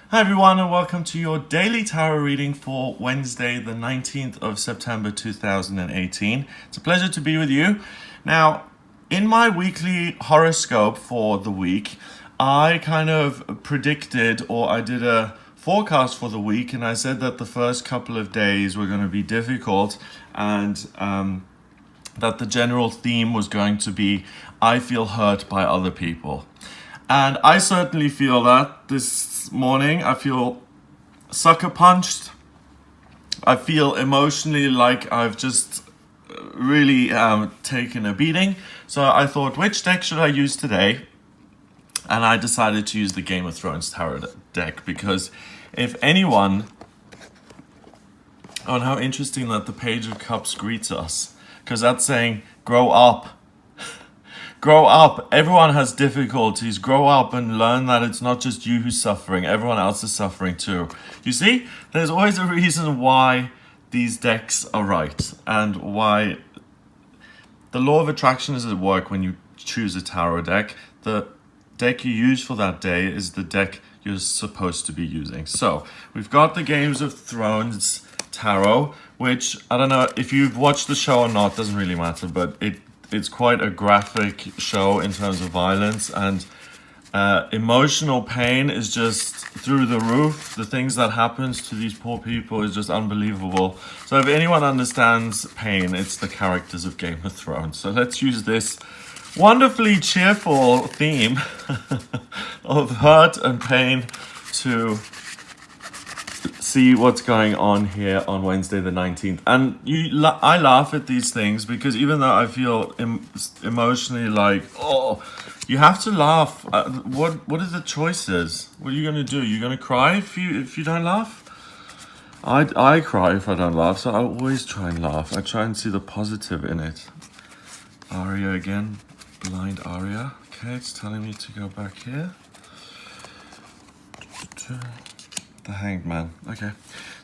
Hi everyone and welcome to your daily tarot reading for Wednesday the 19th of September 2018. It's a pleasure to be with you. Now, in my weekly horoscope for the week, I kind of predicted or I did a forecast for the week and I said that the first couple of days were going to be difficult and that the general theme was going to be I feel hurt by other people. And I certainly feel that this morning. I feel sucker punched. I feel emotionally like I've just really taken a beating. So I thought, which deck should I use today? And I decided to use the Game of Thrones tarot deck because if anyone... Oh, and how interesting that the Page of Cups greets us. Because that's saying, grow up. Grow up. Everyone has difficulties. Grow up and learn that it's not just you who's suffering. Everyone else is suffering too. You see, there's always a reason why these decks are right and why the law of attraction is at work when you choose a tarot deck. The deck you use for that day is the deck you're supposed to be using. So we've got the Games of Thrones tarot, which I don't know if you've watched the show or not, doesn't really matter, but it's quite a graphic show in terms of violence and emotional pain is just through the roof. The things that happens to these poor people is just unbelievable. So if anyone understands pain, it's the characters of Game of Thrones. So let's use this wonderfully cheerful theme of hurt and pain to see what's going on here on Wednesday the 19th. And I laugh at these things because even though I feel emotionally like, oh, you have to laugh. What are the choices? What are you going to do? You're going to cry if you don't laugh? I cry if I don't laugh, so I always try and laugh. I try and see the positive in it. Aria again, blind Aria. Okay, it's telling me to go back here. The Hanged Man. Okay.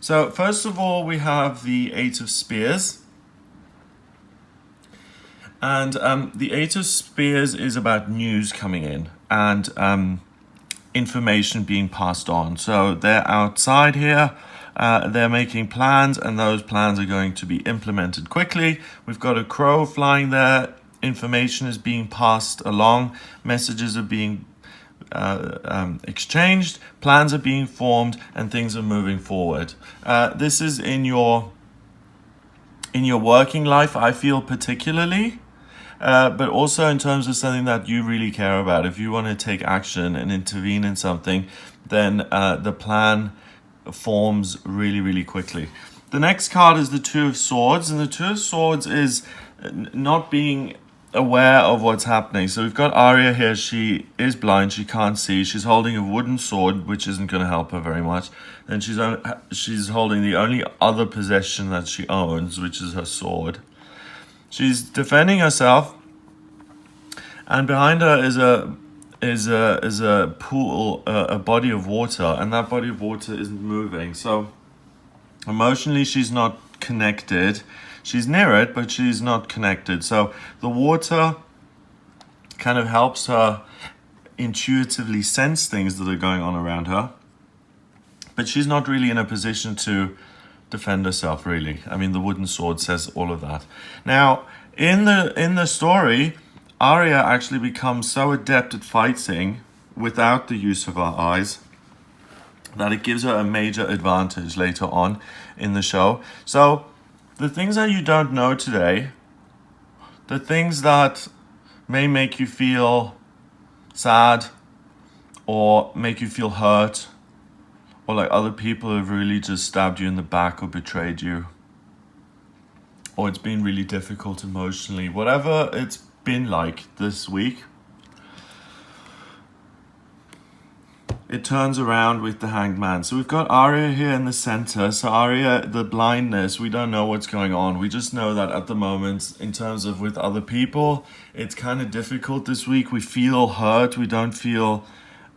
So first of all, we have the Eight of Spears. And the Eight of Spears is about news coming in and information being passed on. So they're outside here. They're making plans and those plans are going to be implemented quickly. We've got a crow flying there. Information is being passed along. Messages are being exchanged, plans are being formed, and things are moving forward. This is in your working life, I feel particularly, but also in terms of something that you really care about. If you want to take action and intervene in something, then the plan forms really, really quickly. The next card is the Two of Swords, and the Two of Swords is not being aware of what's happening. So we've got Arya here. She is blind. She can't see. She's holding a wooden sword, which isn't going to help her very much. And she's holding the only other possession that she owns, which is her sword. She's defending herself, and behind her is a pool, a body of water, and that body of water isn't moving. So emotionally, she's not connected. She's near it, but she's not connected. So the water kind of helps her intuitively sense things that are going on around her. But she's not really in a position to defend herself, really. I mean, the wooden sword says all of that. Now, in the story, Arya actually becomes so adept at fighting without the use of her eyes that it gives her a major advantage later on in the show. So the things that you don't know today, the things that may make you feel sad or make you feel hurt, or like other people have really just stabbed you in the back or betrayed you, or it's been really difficult emotionally, whatever it's been like this week, it turns around with the Hanged Man. So we've got Arya here in the center. So Arya, the blindness, we don't know what's going on. We just know that at the moment, in terms of with other people, it's kind of difficult this week. We feel hurt. We don't feel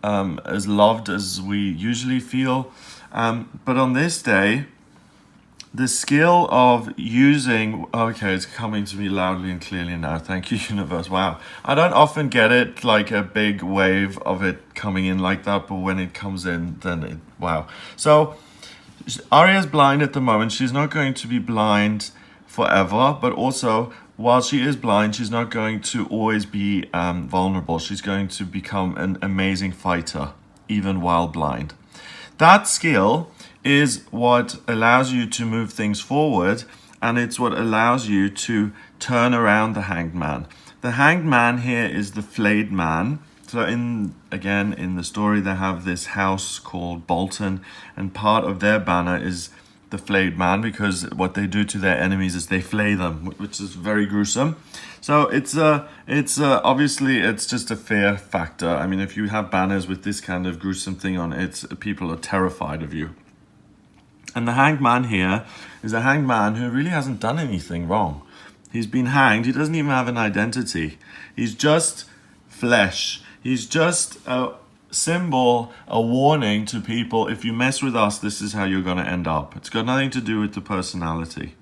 as loved as we usually feel. But on this day, the skill of using, okay, it's coming to me loudly and clearly now. Thank you, universe. Wow. I don't often get it like a big wave of it coming in like that, but when it comes in, then wow. So Arya's blind at the moment. She's not going to be blind forever, but also while she is blind, she's not going to always be vulnerable. She's going to become an amazing fighter, even while blind. That skill is what allows you to move things forward, and it's what allows you to turn around the hanged man. The hanged man here is the flayed man. So in the story, they have this house called Bolton, and part of their banner is the flayed man, because what they do to their enemies is they flay them, which is very gruesome. So it's obviously it's just a fear factor. I mean, if you have banners with this kind of gruesome thing on it, people are terrified of you. And the hanged man here is a hanged man who really hasn't done anything wrong. He's been hanged. He doesn't even have an identity. He's just flesh. He's just a symbol, a warning to people. If you mess with us, this is how you're going to end up. It's got nothing to do with the personality.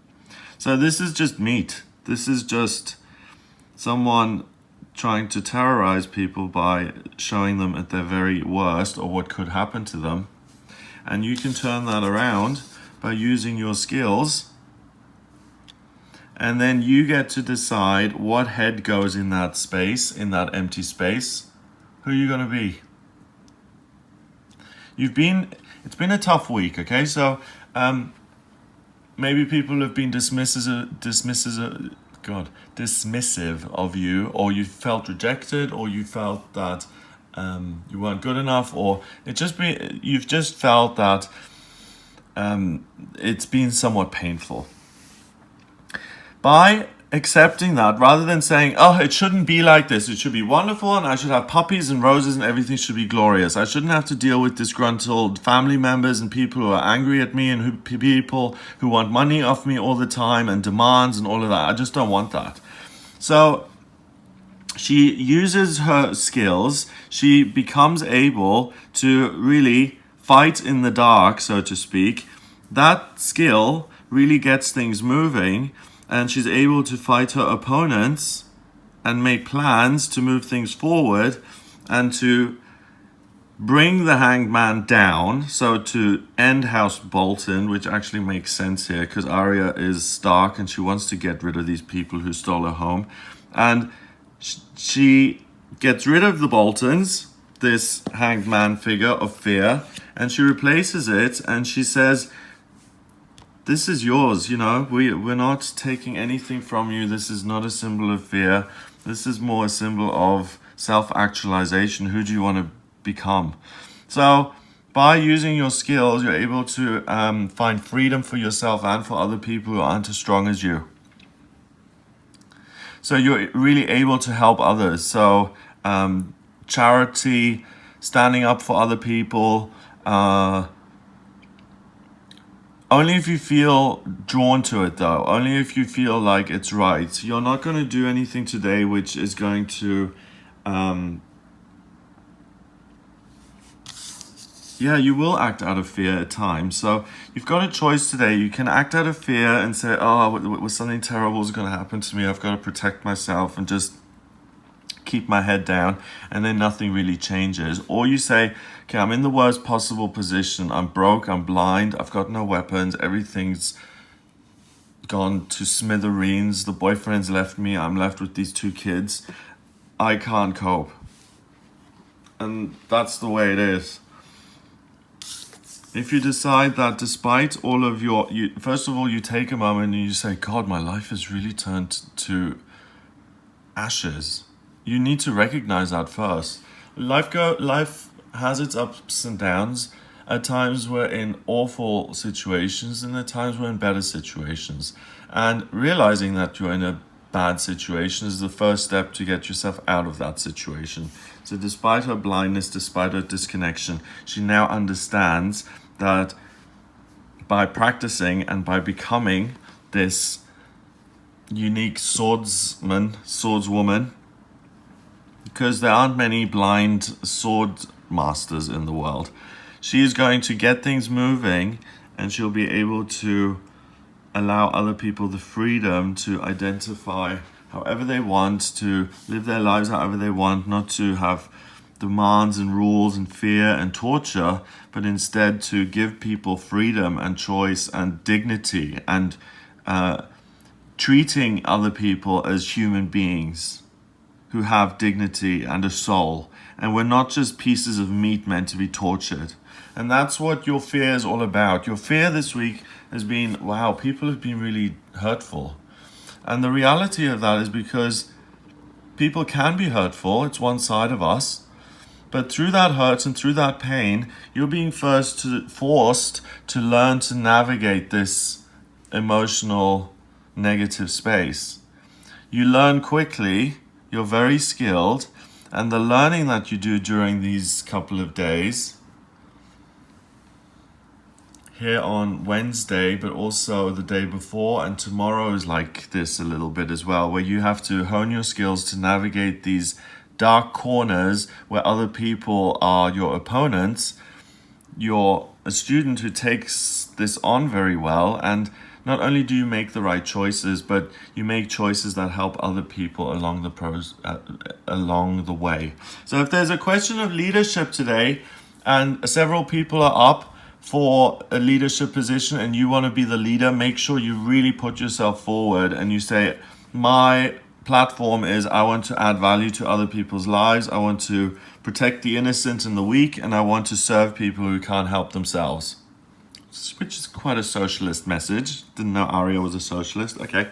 So this is just meat. This is just someone trying to terrorize people by showing them at their very worst or what could happen to them. And you can turn that around by using your skills. And then you get to decide what head goes in that space, in that empty space. Who are you going to be? It's been a tough week, okay? So maybe people have been dismissive of you, or you felt rejected, or you felt that you weren't good enough, or you've just felt that it's been somewhat painful. By accepting that, rather than saying, oh, it shouldn't be like this, it should be wonderful, and I should have puppies and roses and everything should be glorious. I shouldn't have to deal with disgruntled family members and people who are angry at me, and people who want money off me all the time and demands and all of that. I just don't want that. So she uses her skills. She becomes able to really fight in the dark, so to speak. That skill really gets things moving, and she's able to fight her opponents and make plans to move things forward and to bring the hanged man down. So to end House Bolton, which actually makes sense here because Arya is Stark and she wants to get rid of these people who stole her home. And she gets rid of the Boltons, this hanged man figure of fear, and she replaces it, and she says, this is yours, we're not taking anything from you. This is not a symbol of fear. This is more a symbol of self-actualization. Who do you want to become? So by using your skills, you're able to find freedom for yourself and for other people who aren't as strong as you. So you're really able to help others. So charity, standing up for other people, only if you feel drawn to it, though. Only if you feel like it's right. You're not going to do anything today which is going to... you will act out of fear at times. So you've got a choice today. You can act out of fear and say, oh, something terrible is going to happen to me. I've got to protect myself and just keep my head down, and then nothing really changes. Or you say, okay, I'm in the worst possible position. I'm broke, I'm blind, I've got no weapons, everything's gone to smithereens, the boyfriend's left me, I'm left with these 2 kids. I can't cope. And that's the way it is. If you decide that despite all of first of all, you take a moment and you say, God, my life has really turned to ashes. You need to recognize that first. Life has its ups and downs. At times we're in awful situations, and at times we're in better situations. And realizing that you're in a bad situation is the first step to get yourself out of that situation. So despite her blindness, despite her disconnection, she now understands that by practicing and by becoming this unique swordswoman, because there aren't many blind sword masters in the world, she is going to get things moving, and she'll be able to allow other people the freedom to identify however they want, to live their lives however they want, not to have demands and rules and fear and torture, but instead to give people freedom and choice and dignity, and treating other people as human beings who have dignity and a soul. And we're not just pieces of meat meant to be tortured. And that's what your fear is all about. Your fear this week has been, wow, people have been really hurtful. And the reality of that is because people can be hurtful. It's one side of us. But through that hurt and through that pain, you're being forced to learn to navigate this emotional negative space. You learn quickly, you're very skilled, and the learning that you do during these couple of days here on Wednesday, but also the day before, and tomorrow is like this a little bit as well, where you have to hone your skills to navigate these dark corners where other people are your opponents. You're a student who takes this on very well, and not only do you make the right choices, but you make choices that help other people along the way. So if there's a question of leadership today, and several people are up for a leadership position and you want to be the leader, make sure you really put yourself forward and you say, my platform is I want to add value to other people's lives, I want to protect the innocent and the weak, and I want to serve people who can't help themselves. Which is quite a socialist message. Didn't know Arya was a socialist. Okay.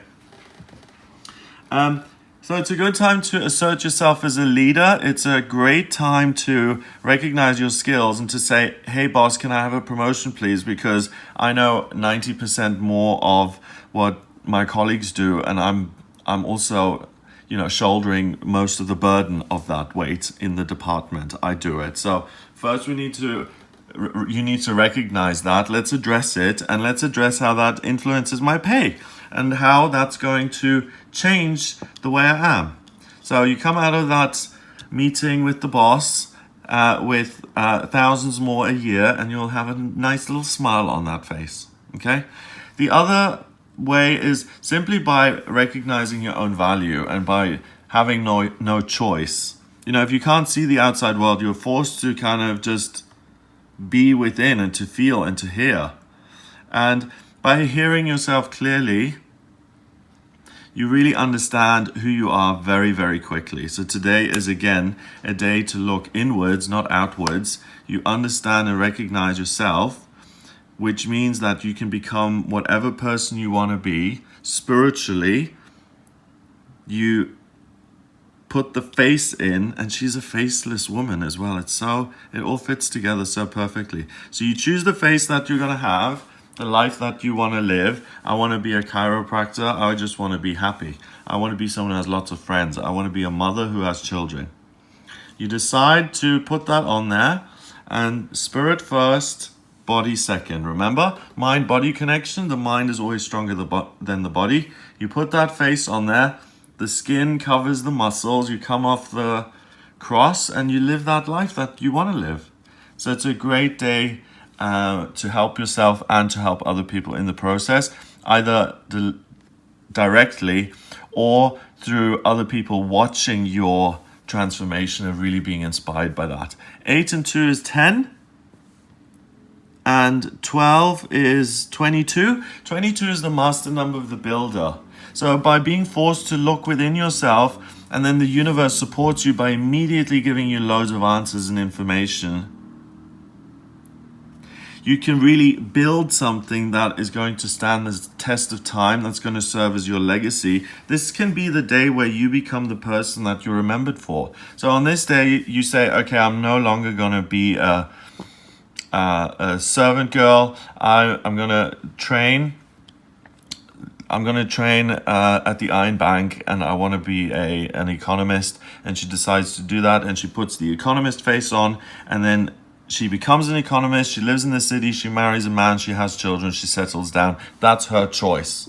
So it's a good time to assert yourself as a leader. It's a great time to recognize your skills and to say, hey boss, can I have a promotion please? Because I know 90% more of what my colleagues do, and I'm also, shouldering most of the burden of that weight in the department. I do it. So first you need to recognize that. Let's address it, and let's address how that influences my pay and how that's going to change the way I am. So you come out of that meeting with the boss with thousands more a year, and you'll have a nice little smile on that face. Okay? The other way is simply by recognizing your own value and by having no choice. If you can't see the outside world, you're forced to kind of just be within and to feel and to hear. And by hearing yourself clearly, you really understand who you are very, very quickly. So today is again a day to look inwards, not outwards. You understand and recognize yourself, which means that you can become whatever person you want to be spiritually. You put the face in, and she's a faceless woman as well. It all fits together so perfectly. So you choose the face that you're going to have, the life that you want to live. I want to be a chiropractor. I just want to be happy. I want to be someone who has lots of friends. I want to be a mother who has children. You decide to put that on there, and spirit first, body second. Remember, mind-body connection. The mind is always stronger than the body. You put that face on there. The skin covers the muscles. You come off the cross and you live that life that you want to live. So it's a great day to help yourself and to help other people in the process, either directly or through other people watching your transformation and really being inspired by that. 8 and 2 is 10. And 12 is 22. 22 is the master number of the builder. So by being forced to look within yourself, and then the universe supports you by immediately giving you loads of answers and information, you can really build something that is going to stand the test of time, that's going to serve as your legacy. This can be the day where you become the person that you're remembered for. So on this day, you say, okay, I'm no longer going to be a servant girl. I'm going to train. I'm going to train at the Iron Bank, and I want to be an economist. And she decides to do that, and she puts the economist face on, and then she becomes an economist. She lives in the city. She marries a man. She has children. She settles down. That's her choice.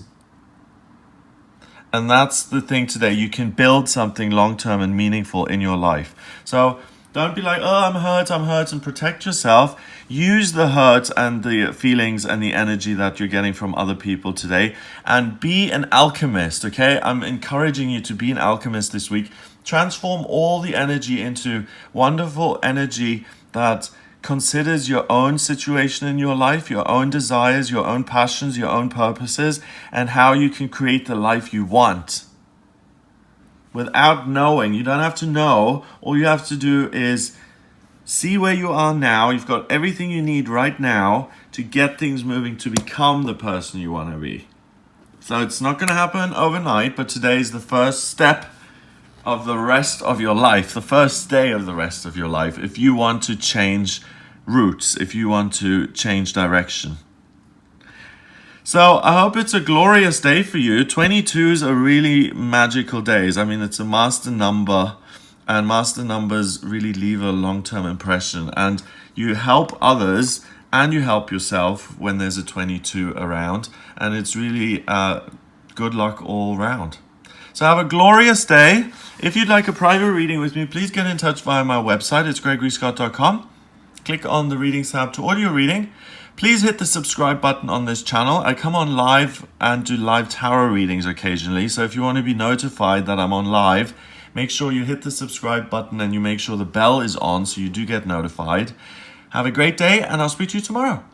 And that's the thing today. You can build something long-term and meaningful in your life. So Don't be like, oh, I'm hurt, and protect yourself. Use the hurt and the feelings and the energy that you're getting from other people today and be an alchemist, okay? I'm encouraging you to be an alchemist this week. Transform all the energy into wonderful energy that considers your own situation in your life, your own desires, your own passions, your own purposes, and how you can create the life you want. Without knowing, you don't have to know. All you have to do is see where you are now. You've got everything you need right now to get things moving, to become the person you want to be. So it's not going to happen overnight, but today is the first step of the rest of your life, the first day of the rest of your life, if you want to change routes, if you want to change direction. So I hope it's a glorious day for you. 22s are really magical days. I mean, it's a master number, and master numbers really leave a long-term impression. And you help others and you help yourself when there's a 22 around. And it's really good luck all round. So have a glorious day. If you'd like a private reading with me, please get in touch via my website. It's gregoryscott.com. Click on the Readings tab to audio reading. Please hit the subscribe button on this channel. I come on live and do live tarot readings occasionally. So if you want to be notified that I'm on live, make sure you hit the subscribe button and you make sure the bell is on so you do get notified. Have a great day, and I'll speak to you tomorrow.